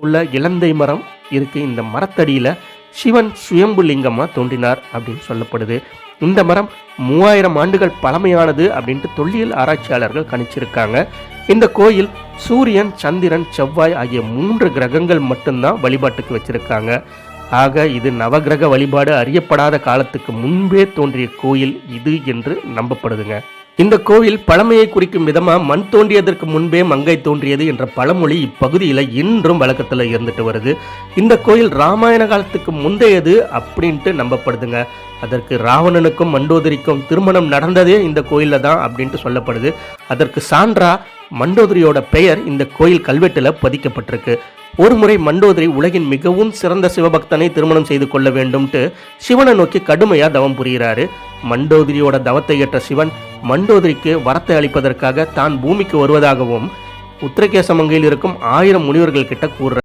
உள்ள இலந்தை மரம் இருக்கு. இந்த மரத்தடியில சிவன் சுயம்பு லிங்கமா தோன்றினார் அப்படின்னு சொல்லப்படுது. இந்த மரம் 3000 ஆண்டுகள் பழமையானது அப்படின்ட்டு தொல்லியல் ஆராய்ச்சியாளர்கள் கணிச்சிருக்காங்க. இந்த கோயில் சூரியன், சந்திரன், செவ்வாய் ஆகிய 3 கிரகங்கள் மட்டும்தான் வழிபாட்டுக்கு வச்சிருக்காங்க. ஆக இது நவகிரக வழிபாடு அறியப்படாத காலத்துக்கு முன்பே தோன்றிய கோயில் இது என்று நம்பப்படுதுங்க. இந்த கோவில் பழமையை குறிக்கும் விதமா மண் தோன்றியதற்கு முன்பே மங்கை தோன்றியது என்ற பழமொழி இப்பகுதியில் இன்றும் வழக்கத்தில் இருந்துட்டு வருது. இந்த கோயில் ராமாயண காலத்துக்கு முந்தையது அப்படின்ட்டு நம்பப்படுதுங்க. அதற்கு ராவணனுக்கும் மண்டோதரிக்கும் திருமணம் நடந்ததே இந்த கோயிலில் தான் அப்படின்ட்டு சொல்லப்படுது. அதற்கு சான்றா மண்டோதரியோட பெயர் இந்த கோயில் கல்வெட்டில் பதிக்கப்பட்டிருக்கு. ஒரு முறை மண்டோதரி உலகின் மிகவும் சிறந்த சிவபக்தனை திருமணம் செய்து கொள்ள வேண்டும்ட்டு சிவனை நோக்கி கடுமையா தவம் புரிகிறாரு. மண்டோதரியோட தவத்தை ஏற்ற சிவன் மண்டோதரிக்கு வரத்தை அளிப்பதற்காக தான் பூமிக்கு வருவதாகவும் உத்தரகேசமங்கையில் இருக்கும் 1000 முனிவர்கள் கிட்ட கூறுறார்.